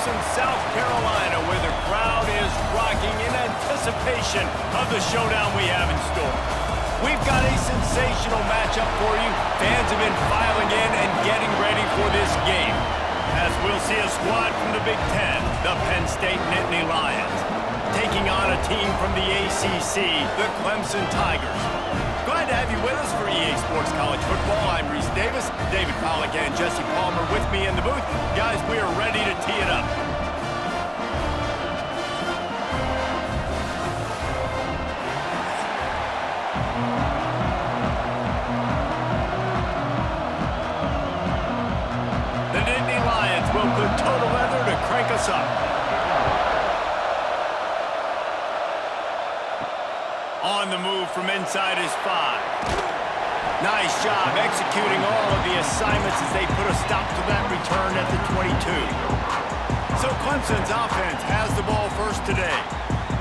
Clemson, South Carolina, where the crowd is rocking in anticipation of the showdown we have in store. We've got a sensational matchup for you. Fans have been filing in and getting ready for this game, as we'll see a squad from the Big Ten, the Penn State Nittany Lions, taking on a team from the ACC, the Clemson Tigers. Glad to have you with us for EA Sports College Football. I'm Reese Davis, David Pollack, and Jesse Palmer with me in the booth. Guys, we are ready to tee it up. The Nittany Lions will put total leather to crank us up. On the move from inside his 5. Nice job executing all of the assignments as they put a stop to that return at the 22. So Clemson's offense has the ball first today.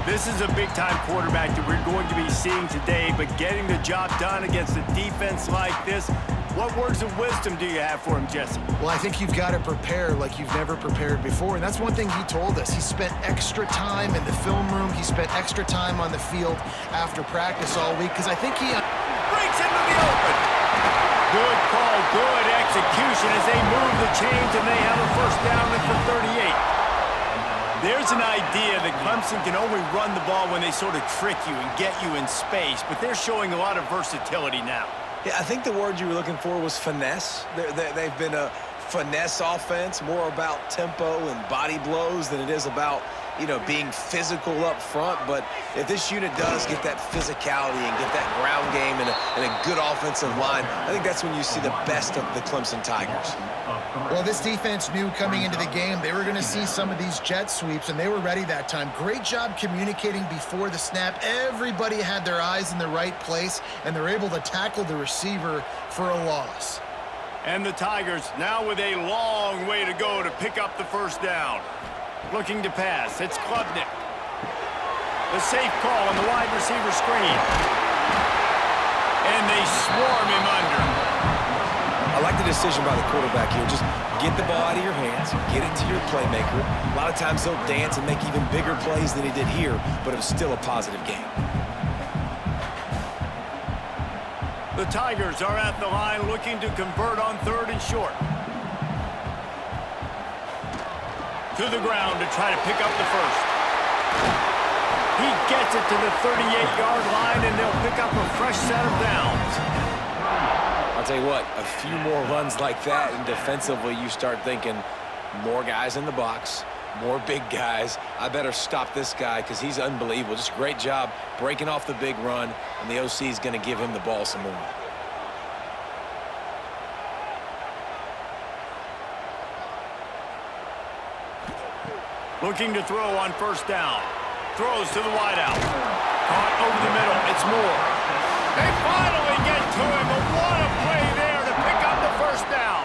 This is a big-time quarterback that we're going to be seeing today, but getting the job done against a defense like this, what words of wisdom do you have for him, Jesse? Well, I think you've got to prepare like you've never prepared before, and that's one thing he told us. He spent extra time in the film room. He spent extra time on the field after practice all week, because I think he breaks into the open. Good call, good execution as they move the chains, and they have a first down at the 38. There's an idea that Clemson can only run the ball when they sort of trick you and get you in space, but they're showing a lot of versatility now. Yeah, I think the word you were looking for was finesse. They've been a finesse offense, more about tempo and body blows than it is about, being physical up front. But if this unit does get that physicality and get that ground game and a good offensive line, I think that's when you see the best of the Clemson Tigers. Well, this defense knew coming into the game they were going to see some of these jet sweeps, and they were ready that time. Great job communicating before the snap. Everybody had their eyes in the right place, and they're able to tackle the receiver for a loss. And the Tigers now with a long way to go to pick up the first down. Looking to pass, it's Klubnik. The safe call on the wide receiver screen. And they swarm him under. I like the decision by the quarterback here. Just get the ball out of your hands, get it to your playmaker. A lot of times he'll dance and make even bigger plays than he did here, but it was still a positive game. The Tigers are at the line looking to convert on 3rd and short. To the ground to try to pick up the first. He gets it to the 38-yard line, and they'll pick up a fresh set of downs. I'll tell you what, a few more runs like that, and defensively you start thinking more guys in the box, more big guys. I better stop this guy because he's unbelievable. Just a great job breaking off the big run, and the OC is going to give him the ball some more. Looking to throw on first down. Throws to the wideout. Caught over the middle. It's Moore. They finally get to him, but what a play there to pick up the first down.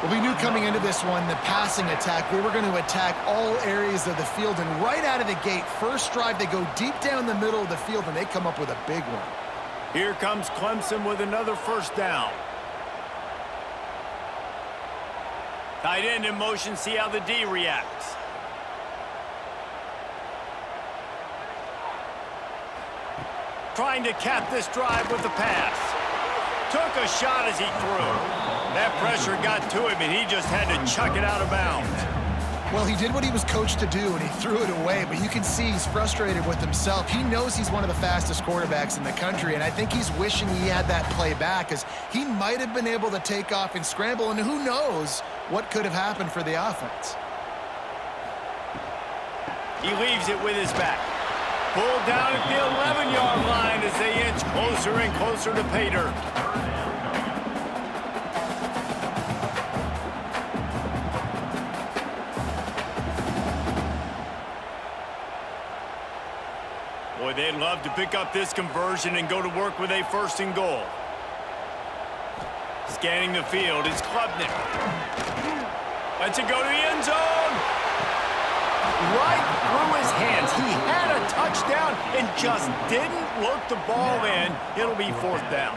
Well, we knew coming into this one, the passing attack, we were going to attack all areas of the field, and right out of the gate, first drive, they go deep down the middle of the field, and they come up with a big one. Here comes Clemson with another first down. Tight end in motion, see how the D reacts. Trying to cap this drive with the pass. Took a shot as he threw. That pressure got to him, and he just had to chuck it out of bounds. Well, he did what he was coached to do, and he threw it away, but you can see he's frustrated with himself. He knows he's one of the fastest quarterbacks in the country, and I think he's wishing he had that play back, as he might have been able to take off and scramble, and who knows what could have happened for the offense. He leaves it with his back. Pulled down at the 11-yard line as they inch closer and closer to pay dirt. Boy, they'd love to pick up this conversion and go to work with a 1st and goal. Scanning the field, it's Klubnik. Lets it go to the end zone. Right through his hands. He had a touchdown and just didn't look the ball in. It'll be 4th down.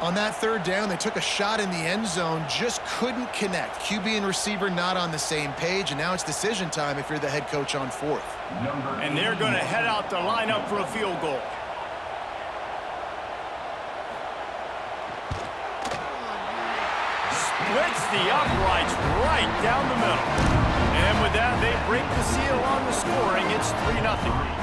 On that third down, they took a shot in the end zone, just couldn't connect. QB and receiver not on the same page, and now it's decision time if you're the head coach on fourth. And they're going to head out the lineup for a field goal. Splits the uprights right down the middle. And with that, they break the seal on the scoring. It's 3-0.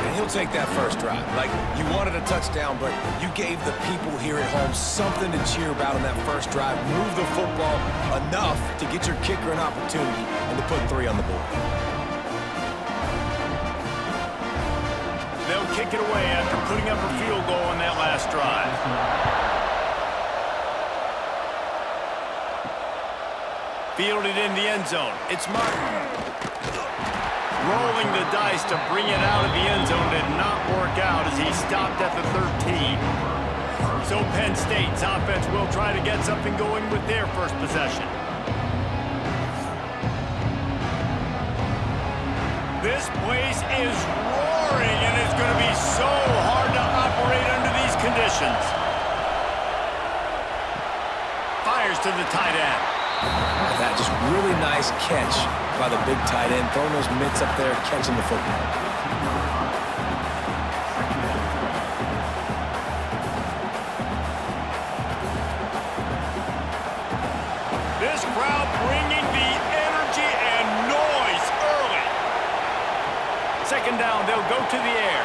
And he'll take that first drive. Like, you wanted a touchdown, but you gave the people here at home something to cheer about on that first drive. Move the football enough to get your kicker an opportunity and to put 3 on the board. They'll kick it away after putting up a field goal on that last drive. Fielded in the end zone. It's Martin. Rolling the dice to bring it out of the end zone did not work out as he stopped at the 13. So Penn State's offense will try to get something going with their first possession. This place is roaring, and it's going to be so hard to operate under these conditions. Fires to the tight end. That just really nice catch by the big tight end, throwing those mitts up there, catching the football. This crowd bringing the energy and noise early. Second down, they'll go to the air.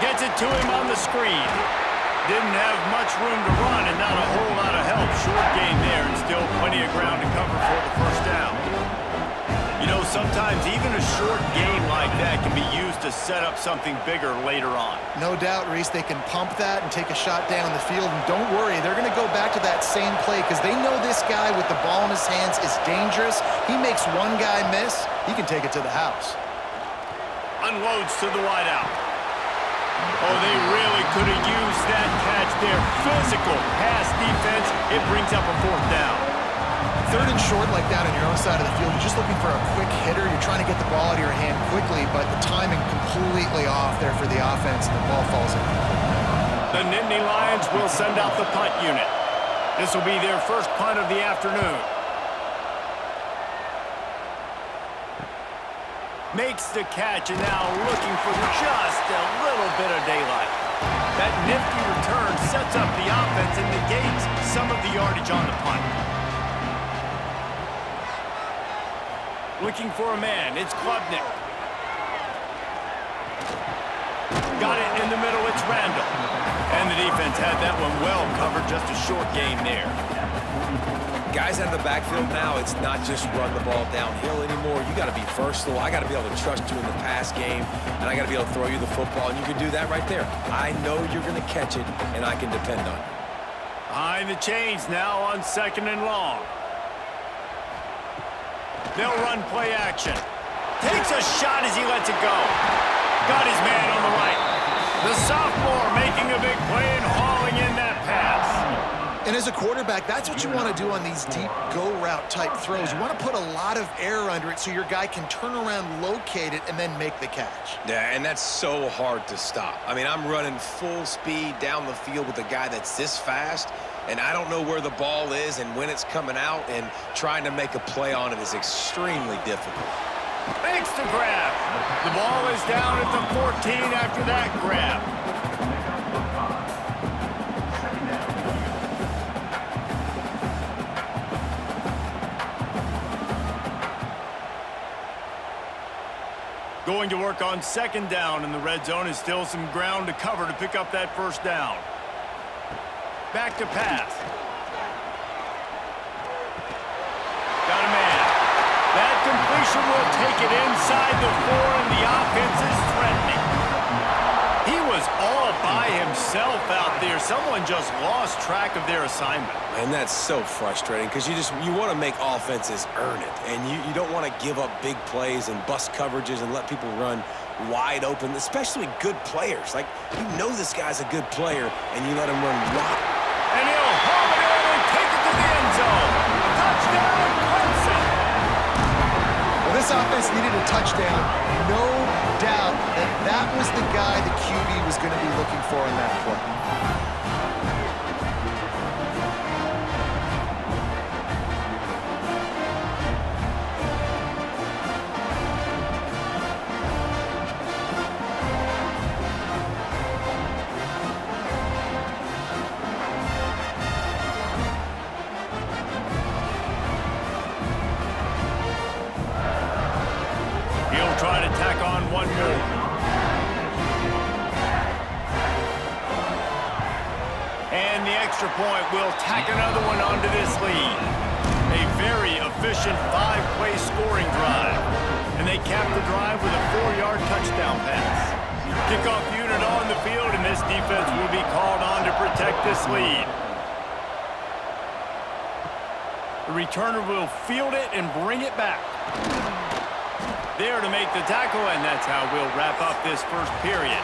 Gets it to him on the screen. Didn't have much room to run and not a whole lot of help. Short gain there and still plenty of ground to cover for the first down. You know, sometimes even a short gain like that can be used to set up something bigger later on. No doubt, Reese, they can pump that and take a shot down the field. And don't worry, they're going to go back to that same play because they know this guy with the ball in his hands is dangerous. He makes one guy miss, he can take it to the house. Unloads to the wideout. Oh, they really could have used that catch there. Physical pass defense. It brings up a fourth down. Third and short like that on your own side of the field, you're just looking for a quick hitter. You're trying to get the ball out of your hand quickly, but the timing completely off there for the offense, and the ball falls in. The Nittany Lions will send out the punt unit. This will be their first punt of the afternoon. Makes the catch and now looking for just a little bit of daylight. That nifty return sets up the offense and negates some of the yardage on the punt. Looking for a man, it's Klubnik. Got it in the middle, it's Randall. And the defense had that one well covered, just a short gain there. Guys out of the backfield now, it's not just run the ball downhill anymore. You got to be versatile. I got to be able to trust you in the pass game, and I got to be able to throw you the football, and you can do that right there. I know you're going to catch it, and I can depend on you. Behind the chains now on second and long. They'll run play action. Takes a shot as he lets it go. Got his man on the right. The sophomore making a big play and hauling in that pass. And as a quarterback, that's what you want to do on these deep go-route type throws. You want to put a lot of air under it so your guy can turn around, locate it, and then make the catch. Yeah, and that's so hard to stop. I mean, I'm running full speed down the field with a guy that's this fast, and I don't know where the ball is and when it's coming out, and trying to make a play on it is extremely difficult. Makes the grab. The ball is down at the 14 after that grab. Going to work on second down in the red zone is still some ground to cover to pick up that first down. Back to pass. Got a man. That completion will take it inside the 4, and the offense is threatening. He was all by himself out there. Someone just lost track of their assignment. And that's so frustrating because you want to make offenses earn it, and you don't want to give up big plays and bust coverages and let people run wide open, especially good players. Like, you know this guy's a good player, and you let him run wide. And he'll haul it in and take it to the end zone. Touchdown, Clemson. Well, this offense needed a touchdown. No doubt that was the guy the QB was going to be looking for in that play. one more. And the extra point will tack another one onto this lead. A very efficient 5-play scoring drive. And they cap the drive with a 4-yard touchdown pass. Kickoff unit on the field, and this defense will be called on to protect this lead. The returner will field it and bring it back. There to make the tackle, and that's how we'll wrap up this first period.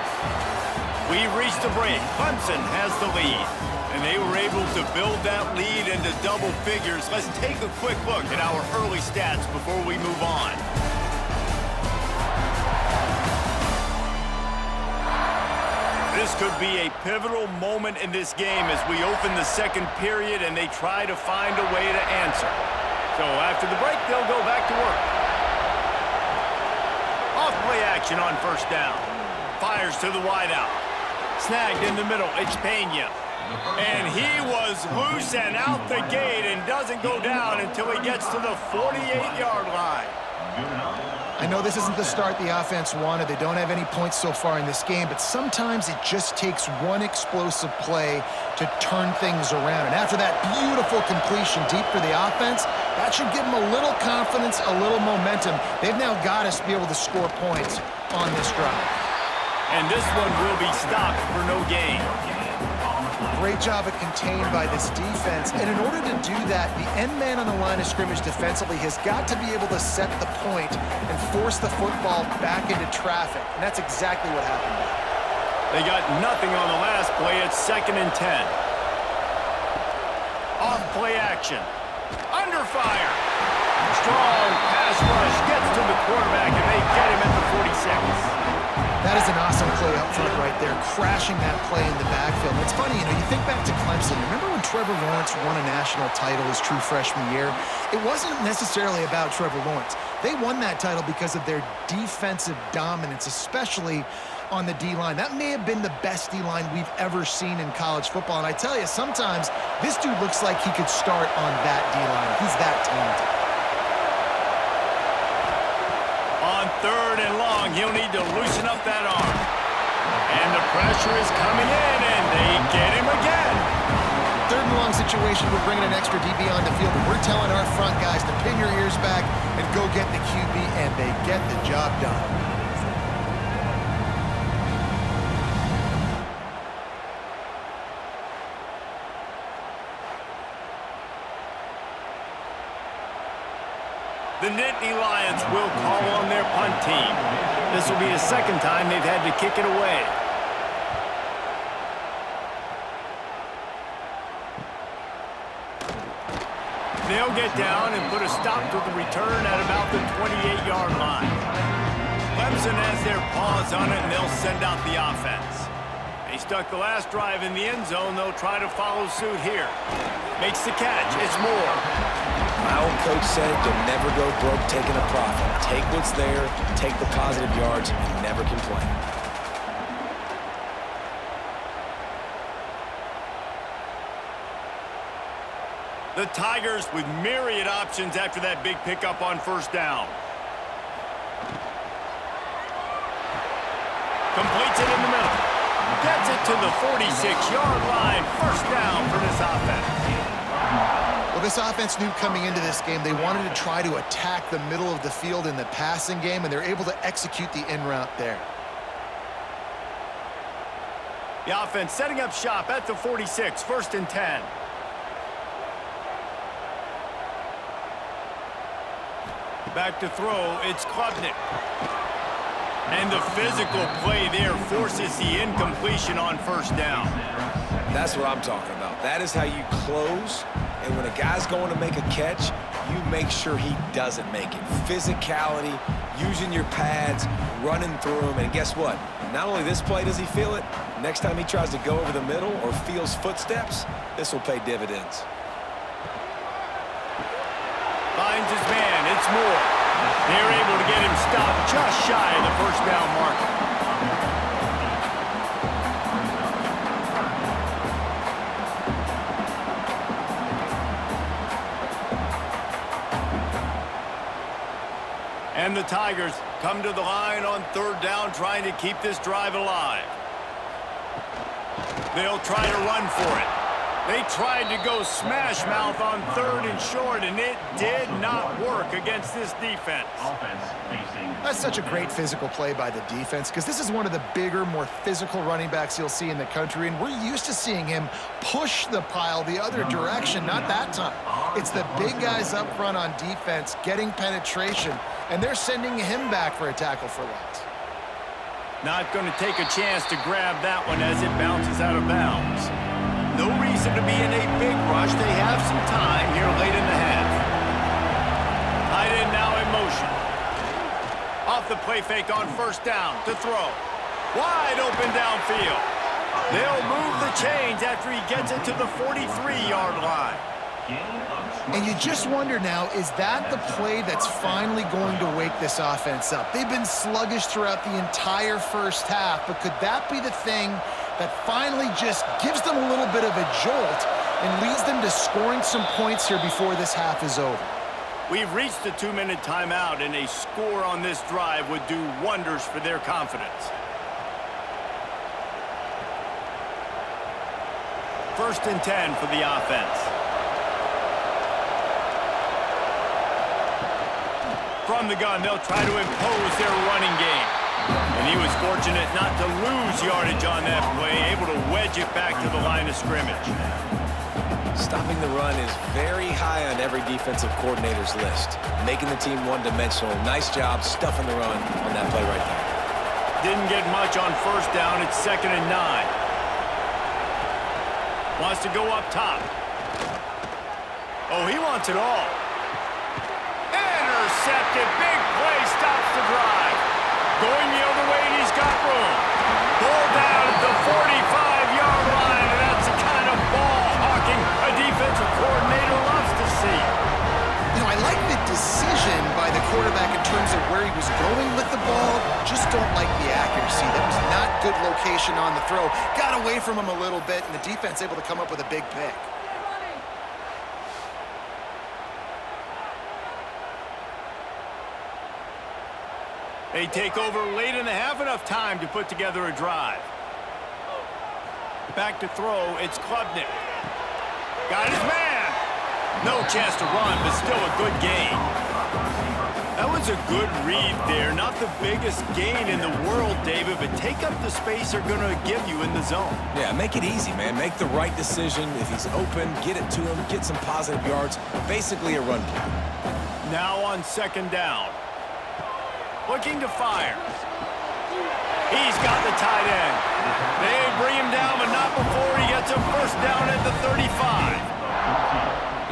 We've reached the break. Clemson has the lead, and they were able to build that lead into double figures. Let's take a quick look at our early stats before we move on. This could be a pivotal moment in this game as we open the second period and they try to find a way to answer. So after the break, they'll go back to work. Off-play action on first down. Fires to the wideout. Snagged in the middle. It's Pena. And he was loose and out the gate and doesn't go down until he gets to the 48-yard line. I know this isn't the start the offense wanted. They don't have any points so far in this game, but sometimes it just takes one explosive play to turn things around. And after that beautiful completion deep for the offense, that should give them a little confidence, a little momentum. They've now got us to be able to score points on this drive. And this one will be stopped for no gain. Great job of contained by this defense. And in order to do that, the end man on the line of scrimmage defensively has got to be able to set the point and force the football back into traffic. And that's exactly what happened. They got nothing on the last play. It's 2nd and 10. Off play action. Under fire. Strong pass rush gets to the quarterback, and they get him at the 46. That is an awesome play up front right there, crashing that play in the backfield. It's funny, you think back to Clemson. Remember when Trevor Lawrence won a national title his true freshman year? It wasn't necessarily about Trevor Lawrence. They won that title because of their defensive dominance, especially on the D-line. That may have been the best D-line we've ever seen in college football. And I tell you, sometimes this dude looks like he could start on that D-line. He's that talented. On 3rd and long, he'll need to loosen up that arm. And the pressure is coming in, and they get him again. 3rd and long situation, we're bringing an extra DB on the field, and we're telling our front guys to pin your ears back and go get the QB, and they get the job done. The Nittany Lions will call on their punt team. This will be the 2nd time they've had to kick it away. They'll get down and put a stop to the return at about the 28-yard line. Clemson has their paws on it, and they'll send out the offense. They stuck the last drive in the end zone. They'll try to follow suit here. Makes the catch. It's Moore. My old coach said you'll never go broke taking a profit. Take what's there, take the positive yards, and never complain. The Tigers with myriad options after that big pickup on first down. Completes it in the middle. Gets it to the 46-yard line. First down for this offense. Well, this offense knew coming into this game they wanted to try to attack the middle of the field in the passing game, and they're able to execute the in route there. The offense setting up shop at the 46, 1st and 10. Back to throw, it's Klubnik. And the physical play there forces the incompletion on first down. That's what I'm talking about. That is how you close. And when a guy's going to make a catch, you make sure he doesn't make it. Physicality, using your pads, running through him. And guess what? Not only this play does he feel it, next time he tries to go over the middle or feels footsteps, this will pay dividends. Finds his man. It's Moore. They're able to get him stopped just shy of the first down marker. And the Tigers Come to the line on third down, trying to keep this drive alive. They'll try to run for it. They tried to go smash mouth on third and short, and it did not work against this defense. That's such a great physical play by the defense, because this is one of the bigger, more physical running backs you'll see in the country, and we're used to seeing him push the pile the other direction. Not that time. It's the big guys up front on defense getting penetration, and they're sending him back for a tackle for loss. Not going to take a chance to grab that one as it bounces out of bounds. No reason to be in a big rush. They have some time here late in the half. Tight end now in motion. Off the play fake on first down to throw. Wide open downfield. They'll move the chains after he gets it to the 43-yard line. And you just wonder now, is that the play that's finally going to wake this offense up? They've been sluggish throughout the entire first half, but could that be the thing that finally just gives them a little bit of a jolt and leads them to scoring some points here before this half is over? We've reached the 2-minute timeout, and a score on this drive would do wonders for their confidence. First and 10 for the offense. From the gun, they'll try to impose their running game. And he was fortunate not to lose yardage on that play, able to wedge it back to the line of scrimmage. Stopping the run is very high on every defensive coordinator's list. Making the team one-dimensional. Nice job stuffing the run on that play right there. Didn't get much on first down. It's 2nd and 9. Wants to go up top. Oh, he wants it all. Intercepted. Big play. Stops the drive. Going the other way, and he's got room. Pull down at the 45-yard line, and that's the kind of ball hawking a defensive coordinator loves to see. You know, I like the decision by the quarterback in terms of where he was going with the ball. Just don't like the accuracy. That was not good location on the throw. Got away from him a little bit, and the defense able to come up with a big pick. They take over late in the half, enough time to put together a drive. Back to throw, it's Klubnik. Got his man. No chance to run, but still a good gain. That was a good read there. Not the biggest gain in the world, David, but take up the space they're going to give you in the zone. Yeah, make it easy, man. Make the right decision. If he's open, get it to him, get some positive yards. Basically a run play. Now on 2nd down. Looking to fire. He's got the tight end. They bring him down, but not before he gets a first down at the 35.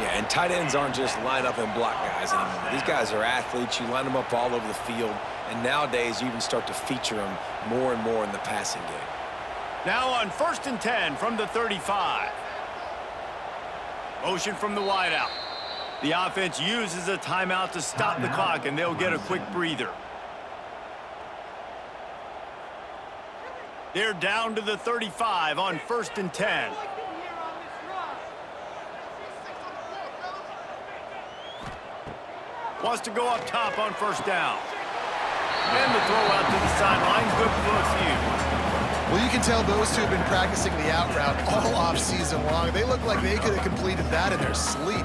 Yeah, and tight ends aren't just line up and block guys anymore. These guys are athletes. You line them up all over the field, and nowadays you even start to feature them more and more in the passing game. Now on 1st and 10 from the 35. Motion from the wideout. The offense uses a timeout to stop the clock, and they'll get a quick breather. They're down to the 35 on 1st and 10. Wants to go up top on first down. And the throw out to the sideline. Good for a few. Well, you can tell those two have been practicing the out route all off season long. They look like they could have completed that in their sleep.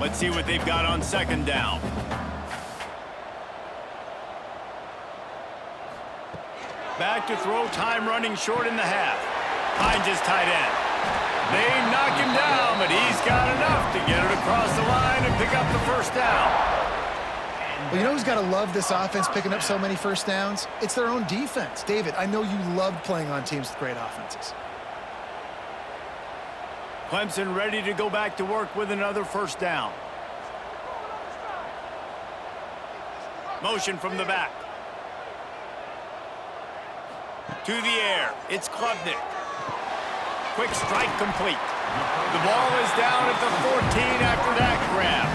Let's see what they've got on 2nd down. Back to throw, time running short in the half. Finds his tight end. They knock him down, but he's got enough to get it across the line and pick up the first down. Well, you know who's got to love this offense picking up so many first downs? It's their own defense. David, I know you loved playing on teams with great offenses. Clemson ready to go back to work with another first down. Motion from the back. To the air, it's Klubnik. Quick strike complete. The ball is down at the 14 after that grab.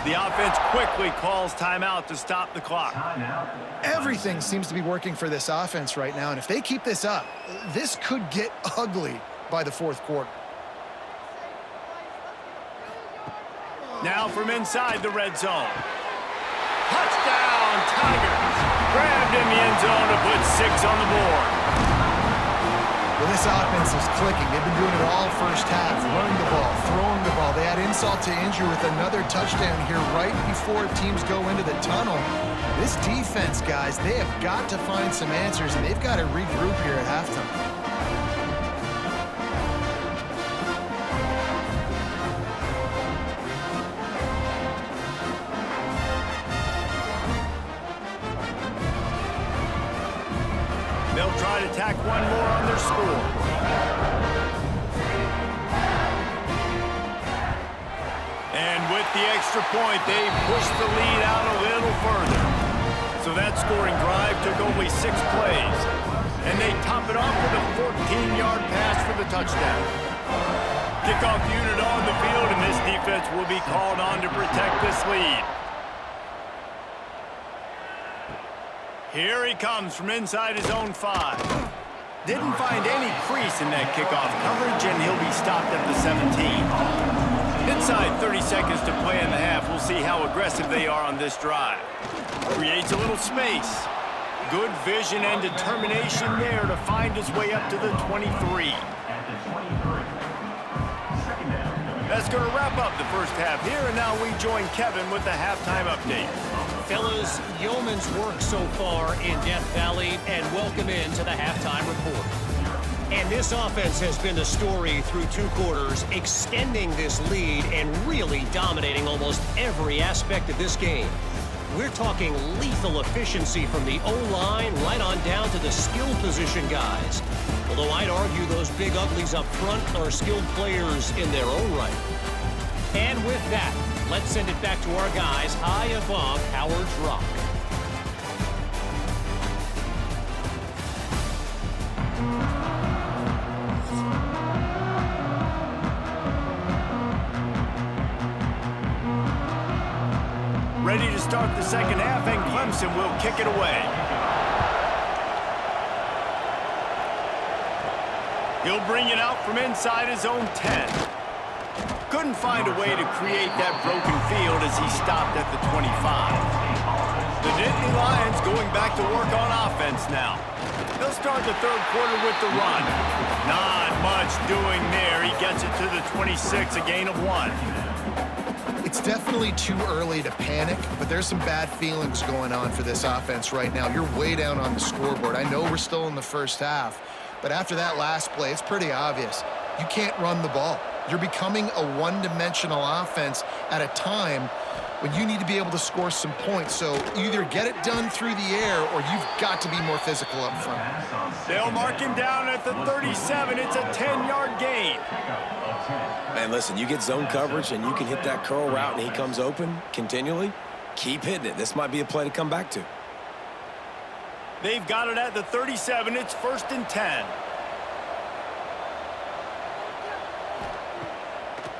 The offense quickly calls timeout to stop the clock. Everything seems to be working for this offense right now, and if they keep this up, this could get ugly by the 4th quarter. Now from inside the red zone. Touchdown, Tigers. Grabbed in the end zone to put 6 on the board. Well, this offense is clicking. They've been doing it all first half, running the ball, throwing the ball. They had insult to injury with another touchdown here right before teams go into the tunnel. This defense, guys, they have got to find some answers, and they've got to regroup here at halftime. They'll try to tack one more on their score. And with the extra point, they pushed the lead out a little further. So that scoring drive took only 6 plays. And they top it off with a 14-yard pass for the touchdown. Kickoff unit on the field, and this defense will be called on to protect this lead. Here he comes from inside his own 5. Didn't find any crease in that kickoff coverage, and he'll be stopped at the 17. Inside 30 seconds to play in the half. We'll see how aggressive they are on this drive. Creates a little space. Good vision and determination there to find his way up to the 23. That's going to wrap up the first half here, and now we join Kevin with the halftime update. Fellas, yeoman's work so far in Death Valley, and welcome into the halftime report. And this offense has been the story through 2 quarters, extending this lead and really dominating almost every aspect of this game. We're talking lethal efficiency from the O-line right on down to the skill position guys. Although I'd argue those big uglies up front are skilled players in their own right. And with that, let's send it back to our guys high above Howard's Rock. Ready to start the second half, and Clemson will kick it away. He'll bring it out from inside his own 10. Couldn't find a way to create that broken field as he stopped at the 25. The Nittany Lions going back to work on offense now. They'll start the third quarter with the run. Not much doing there. He gets it to the 26, a gain of 1. It's definitely too early to panic, but there's some bad feelings going on for this offense right now. You're way down on the scoreboard. I know we're still in the first half, but after that last play, it's pretty obvious. You can't run the ball. You're becoming a one-dimensional offense at a time when you need to be able to score some points. So either get it done through the air or you've got to be more physical up front. They'll mark him down at the 37. It's a 10-yard gain. Man, listen, you get zone coverage and you can hit that curl route and he comes open continually, keep hitting it. This might be a play to come back to. They've got it at the 37. It's 1st and 10.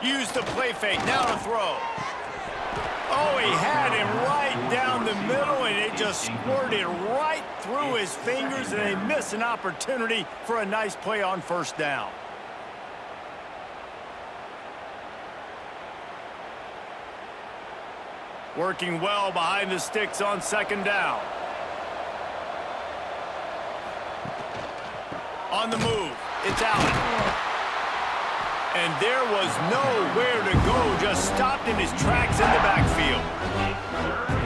Use the play fake. Now to throw. Oh, he had him right down the middle, and it just squirted right through his fingers, and they miss an opportunity for a nice play on first down. Working well behind the sticks on second down. On the move, it's Allen. And there was nowhere to go, just stopped in his tracks in the backfield.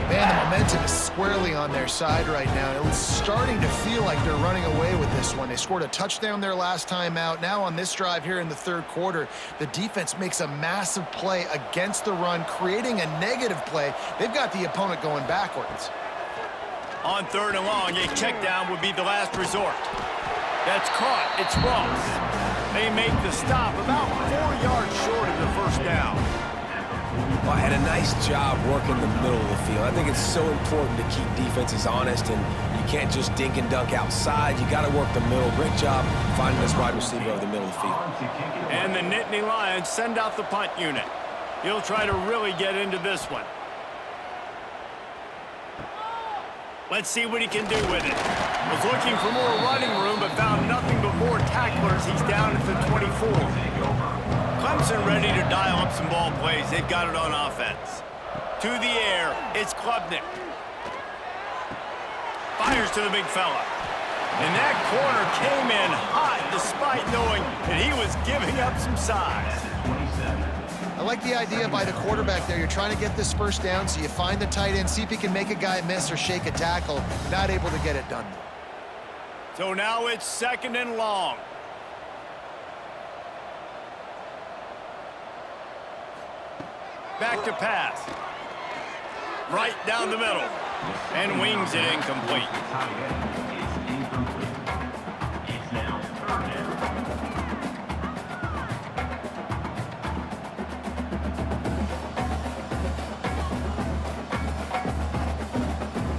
Man, the momentum is squarely on their side right now. It's starting to feel like they're running away with this one. They scored a touchdown their last time out. Now on this drive here in the third quarter, the defense makes a massive play against the run, creating a negative play. They've got the opponent going backwards. On 3rd and long, a check down would be the last resort. That's caught. It's Ross. They make the stop about 4 yards short of the first down. Well, and a nice job working the middle of the field. I think it's so important to keep defenses honest, and you can't just dink and dunk outside. You got to work the middle. Great job finding this wide receiver over the middle of the field. And the Nittany Lions send out the punt unit. He'll try to really get into this one. Let's see what he can do with it. Was looking for more running room, but found nothing but more tacklers. He's down at the 24. Clemson ready to dial up some ball plays. They've got it on offense. To the air, it's Klubnik. Fires to the big fella. And that corner came in hot despite knowing that he was giving up some size. I like the idea by the quarterback there. You're trying to get this first down, so you find the tight end, see if he can make a guy miss or shake a tackle. Not able to get it done. So now it's 2nd and long. Back to pass. Right down the middle. And wings it incomplete.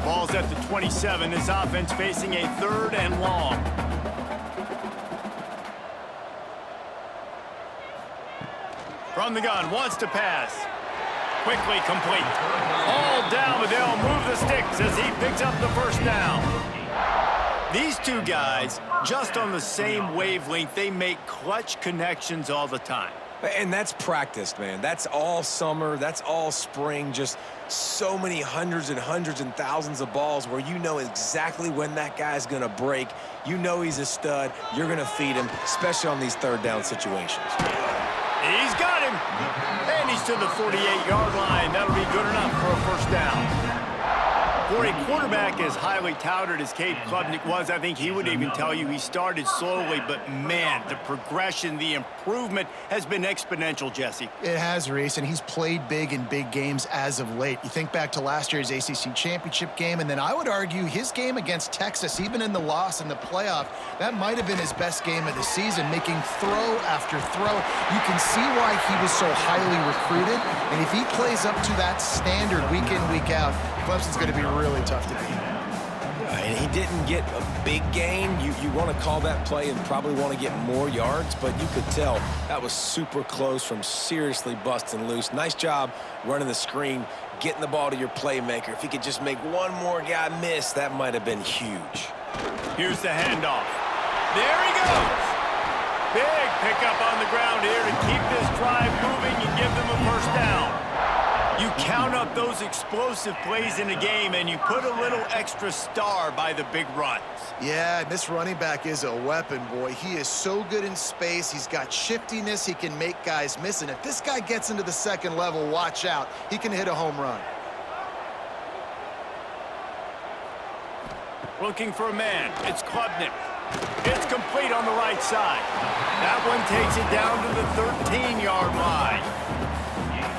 Ball's at the 27. This offense facing a 3rd and long. From the gun, wants to pass. Quickly complete. All down, but they'll move the sticks as he picks up the first down. These two guys, just on the same wavelength, they make clutch connections all the time. And that's practiced, man. That's all summer. That's all spring. Just so many hundreds and thousands of balls where you know exactly when that guy's going to break. You know he's a stud. You're going to feed him, especially on these 3rd down situations. He's got him. And he's to the 48-yard line. That'll be good enough for a first down. For a quarterback as highly touted as Cade Klubnik was, I think he would even tell you he started slowly, but man, the progression, the improvement has been exponential, Jesse. It has, Reese, and he's played big in big games as of late. You think back to last year's ACC championship game, and then I would argue his game against Texas, even in the loss in the playoff, that might have been his best game of the season, making throw after throw. You can see why he was so highly recruited, and if he plays up to that standard week in, week out, Clemson's going to be really tough to beat. And he didn't get a big gain. You want to call that play and probably want to get more yards, but you could tell that was super close from seriously busting loose. Nice job running the screen, getting the ball to your playmaker. If he could just make one more guy miss, that might have been huge. Here's the handoff. There he goes. Big pickup on the ground here to keep this drive moving and give them a first down. You count up those explosive plays in a game, and you put a little extra star by the big runs. Yeah, this running back is a weapon, boy. He is so good in space. He's got shiftiness. He can make guys miss. And if this guy gets into the 2nd level, watch out. He can hit a home run. Looking for a man. It's Klubnik. It's complete on the right side. That one takes it down to the 13-yard line.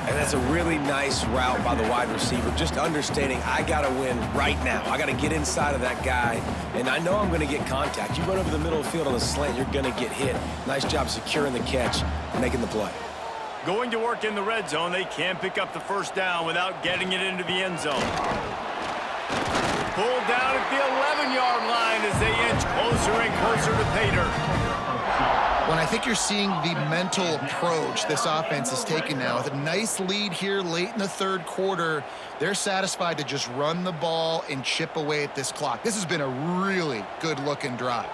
And that's a really nice route by the wide receiver, just understanding I got to win right now. I got to get inside of that guy, and I know I'm going to get contact. You run over the middle of the field on a slant, you're going to get hit. Nice job securing the catch, making the play. Going to work in the red zone. They can't pick up the first down without getting it into the end zone. Pulled down at the 11-yard line as they inch closer and closer to pay dirt. When I think you're seeing the mental approach this offense is taking now, with a nice lead here late in the 3rd quarter, they're satisfied to just run the ball and chip away at this clock. This has been a really good-looking drive.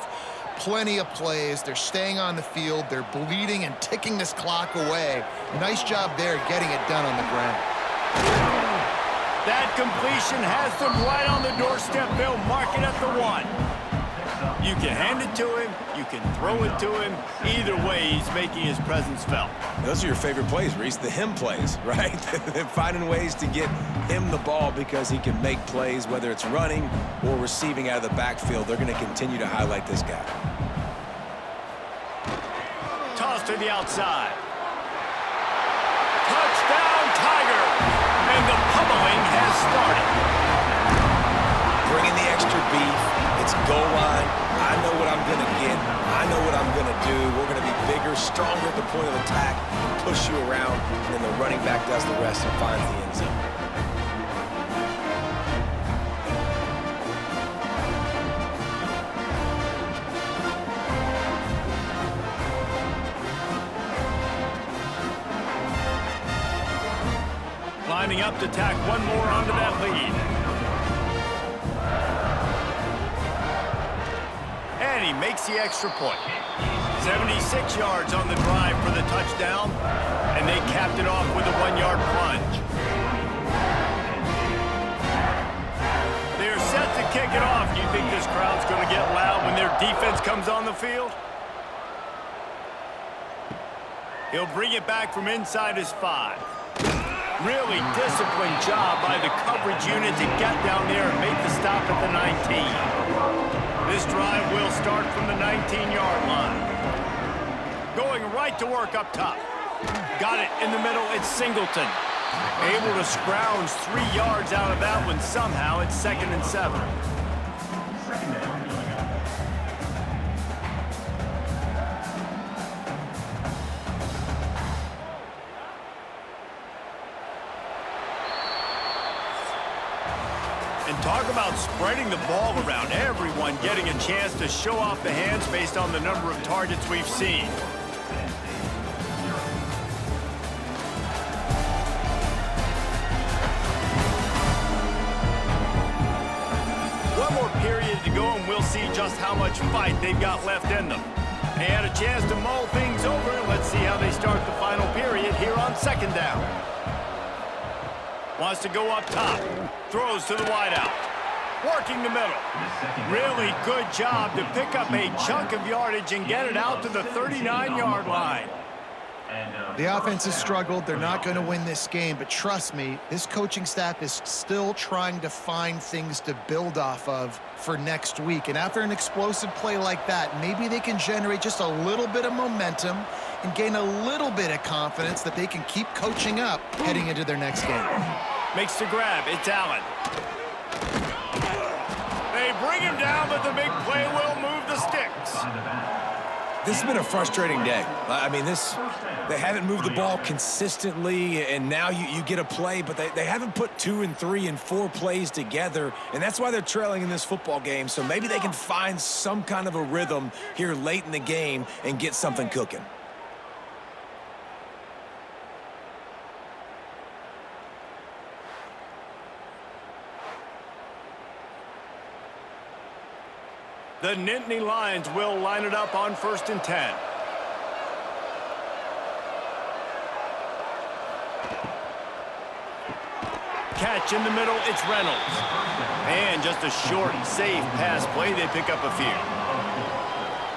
Plenty of plays. They're staying on the field. They're bleeding and ticking this clock away. Nice job there getting it done on the ground. That completion has them right on the doorstep. They'll mark it at the 1. You can hand it to him. You can throw it to him. Either way, he's making his presence felt. Those are your favorite plays, Reese, the him plays, right? Finding ways to get him the ball because he can make plays, whether it's running or receiving out of the backfield. They're going to continue to highlight this guy. Toss to the outside. Touchdown, Tigers! And the pummeling has started. Bringing the extra beef. It's goal line. I know what I'm going to get. I know what I'm going to do. We're going to be bigger, stronger at the point of attack, push you around, and then the running back does the rest and finds the end zone. Lining up to tack one more onto that lead. And he makes the extra point. 76 yards on the drive for the touchdown, and they capped it off with a 1-yard plunge. They're set to kick it off. Do you think this crowd's going to get loud when their defense comes on the field? He'll bring it back from inside his 5. Really disciplined job by the coverage unit to get down there and make the stop at the 19. This drive will start from the 19-yard line. Going right to work up top. Got it in the middle. It's Singleton. Able to scrounge 3 yards out of that one somehow. It's 2nd and 7. And talk about spreading the ball around. Everyone getting a chance to show off the hands based on the number of targets we've seen. One more period to go, and we'll see just how much fight they've got left in them. They had a chance to mull things over. Let's see how they start the final period here on 2nd down. Wants to go up top. Throws to the wideout. Working the middle. Really good job to pick up a chunk of yardage and get it out to the 39-yard line. The offense has struggled. They're not going to win this game, but trust me, this coaching staff is still trying to find things to build off of for next week. And after an explosive play like that, maybe they can generate just a little bit of momentum and gain a little bit of confidence that they can keep coaching up heading into their next game. Makes the grab. It's Allen. They bring him down, but the big play will move the sticks. This has been a frustrating day. I mean, they haven't moved the ball consistently, and now you get a play, but they haven't put 2 and 3 and 4 plays together, and that's why they're trailing in this football game. So maybe they can find some kind of a rhythm here late in the game and get something cooking. The Nittany Lions will line it up on 1st and 10. Catch in the middle, it's Reynolds. And just a short, safe pass play, they pick up a few.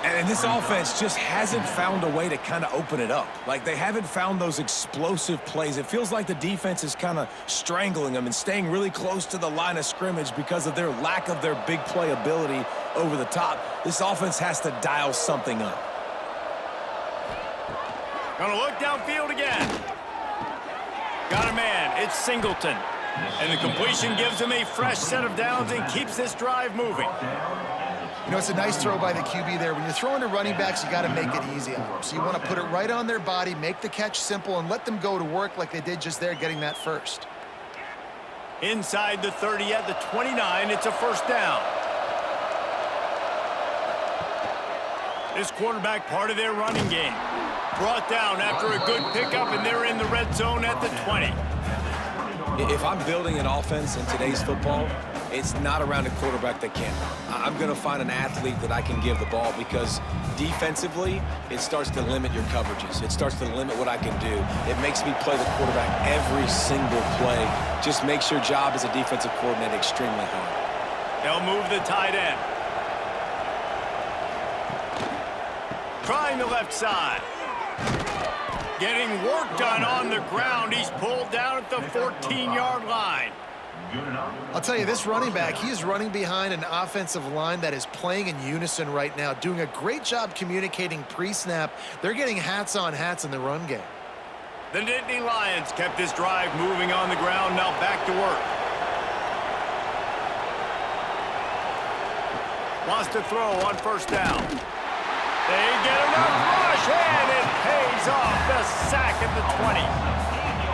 And this offense just hasn't found a way to kind of open it up. Like, they haven't found those explosive plays. It feels like the defense is kind of strangling them and staying really close to the line of scrimmage because of their lack of their big play ability over the top. This offense has to dial something up. Gonna look downfield again. Got a man. It's Singleton. And the completion gives him a fresh set of downs and keeps this drive moving. You know, it's a nice throw by the QB there. When you're throwing to running backs, you got to make it easy on them. So you want to put it right on their body, make the catch simple, and let them go to work like they did just there, getting that first. Inside the 30 at the 29, it's a 1st down. This quarterback part of their running game. Brought down after a good pickup, and they're in the red zone at the 20. If I'm building an offense in today's football, it's not around a quarterback that can't run. I'm going to find an athlete that I can give the ball because defensively, it starts to limit your coverages. It starts to limit what I can do. It makes me play the quarterback every single play. Just makes your job as a defensive coordinator extremely hard. They'll move the tight end. Trying the left side. Getting work done on the ground. He's pulled down at the 14-yard line. I'll tell you, this running back, he is running behind an offensive line that is playing in unison right now, doing a great job communicating pre-snap. They're getting hats on hats in the run game. The Nittany Lions kept this drive moving on the ground. Now back to work. Wants to throw on 1st down. They get enough rush, and it pays off. The sack at the 20.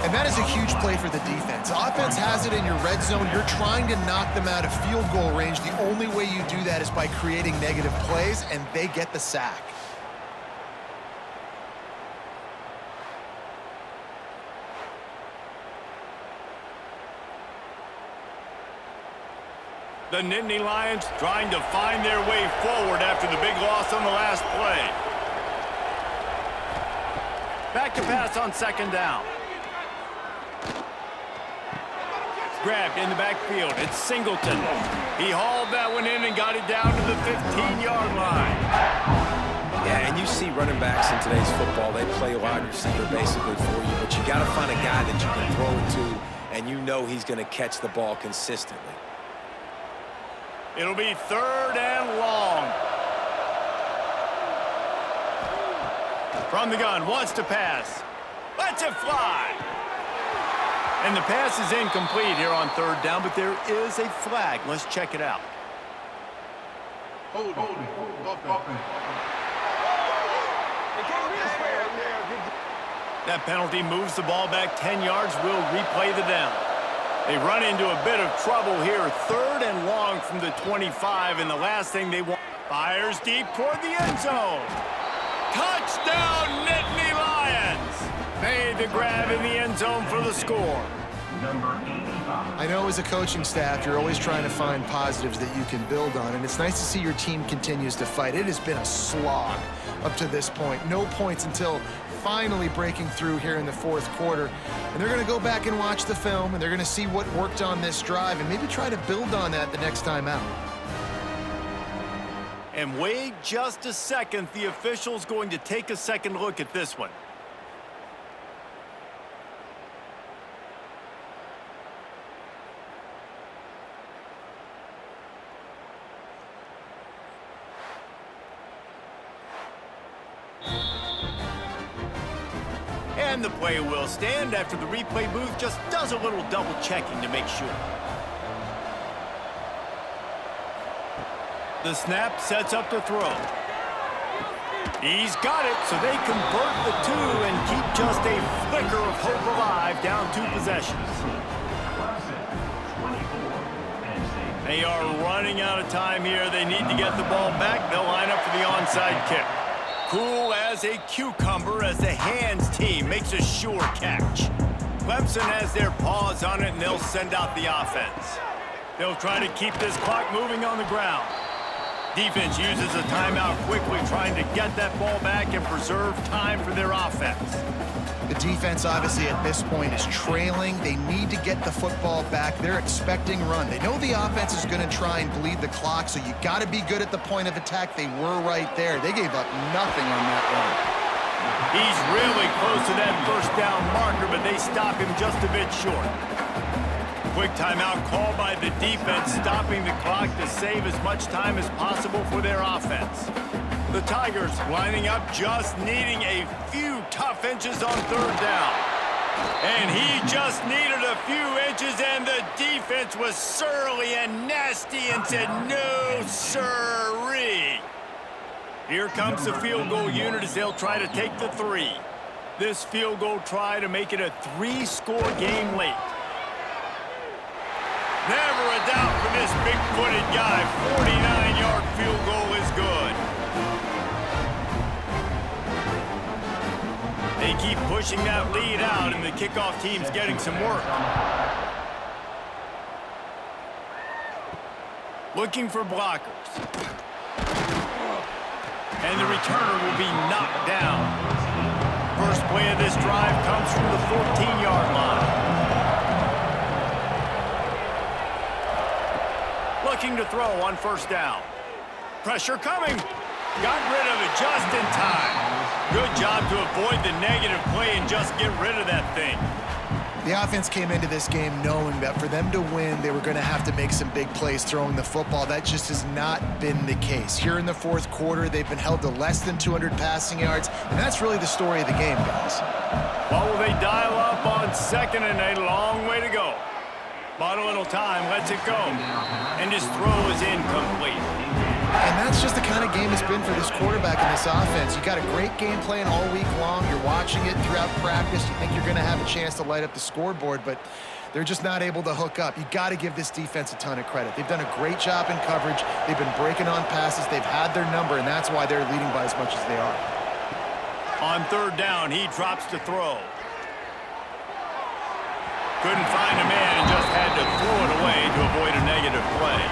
And that is a huge play for the defense. Offense has it in your red zone. You're trying to knock them out of field goal range. The only way you do that is by creating negative plays, and they get the sack. The Nittany Lions trying to find their way forward after the big loss on the last play. Back to pass on second down. Grabbed in the backfield. It's Singleton. He hauled that one in and got it down to the 15-yard line. Yeah, and you see running backs in today's football, they play wide receiver basically for you, but you got to find a guy that you can throw it to, and you know he's going to catch the ball consistently. It'll be third and long. From the gun, wants to pass. Lets it fly. And the pass is incomplete here on third down, but there is a flag. Let's check it out. That penalty moves the ball back 10 yards. We'll replay the down. They run into a bit of trouble here. Third and long from the 25, and the last thing they want. Fires deep toward the end zone. Touchdown, Nittany Lions! Made the grab in the end zone for the score. I know as a coaching staff, you're always trying to find positives that you can build on, and it's nice to see your team continues to fight. It has been a slog up to this point. No points until finally breaking through here in the fourth quarter. And they're going to go back and watch the film, and they're going to see what worked on this drive and maybe try to build on that the next time out. And wait just a second. The official's going to take a second look at this one. And the play will stand after the replay booth just does a little double checking to make sure. The snap sets up the throw. He's got it, so they convert the two and keep just a flicker of hope alive, down 2 possessions. They are running out of time here. They need to get the ball back. They'll line up for the onside kick. Cool as a cucumber as the hands team makes a sure catch. Clemson has their paws on it, and they'll send out the offense. They'll try to keep this clock moving on the ground. Defense uses a timeout quickly, trying to get that ball back and preserve time for their offense. The defense, obviously, at this point is trailing. They need to get the football back. They're expecting run. They know the offense is going to try and bleed the clock, so you got to be good at the point of attack. They were right there. They gave up nothing on that run. He's really close to that first down marker, but they stop him just a bit short. Quick timeout called by the defense, stopping the clock to save as much time as possible for their offense. The Tigers lining up, just needing a few tough inches on third down. And he just needed a few inches, and the defense was surly and nasty and said, no, sirree. Here comes the field goal unit as they'll try to take the 3. This field goal try to make it a 3-score game late. Never a doubt for this big-footed guy. 49-yard field goal is good. They keep pushing that lead out, and the kickoff team's getting some work. Looking for blockers. And the returner will be knocked down. First play of this drive comes from the 14-yard line. Looking to throw on first down. Pressure coming. Got rid of it just in time. Good job to avoid the negative play and just get rid of that thing. The offense came into this game knowing that for them to win, they were going to have to make some big plays throwing the football. That just has not been the case. Here in the fourth quarter, they've been held to less than 200 passing yards, and that's really the story of the game, guys. Well, will they dial up on second and a long way to go? Bought a little time, lets it go, and his throw is incomplete. And that's just the kind of game it's been for this quarterback in this offense. You got a great game plan all week long. You're watching it throughout practice. You think you're going to have a chance to light up the scoreboard, but they're just not able to hook up. You got to give this defense a ton of credit. They've done a great job in coverage. They've been breaking on passes. They've had their number, and that's why they're leading by as much as they are. On third down, he drops to throw. Couldn't find a man and just had to throw it away to avoid a negative play.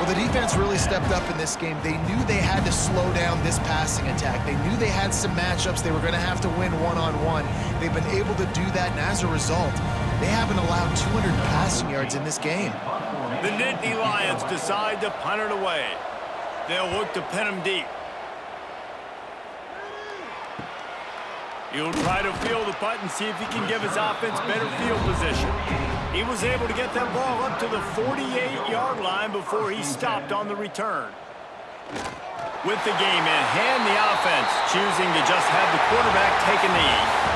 Well, Well, the defense really stepped up in this game. They knew they had to slow down this passing attack. They knew they had some matchups they were going to have to win one-on-one. They've been able to do that, and as a result, they haven't allowed 200 passing yards in this game. The Nittany Lions decide to punt it away. They'll look to pin them deep. He'll try to field the punt and see if he can give his offense better field position. He was able to get that ball up to the 48-yard line before he stopped on the return. With the game in hand, the offense choosing to just have the quarterback take a knee.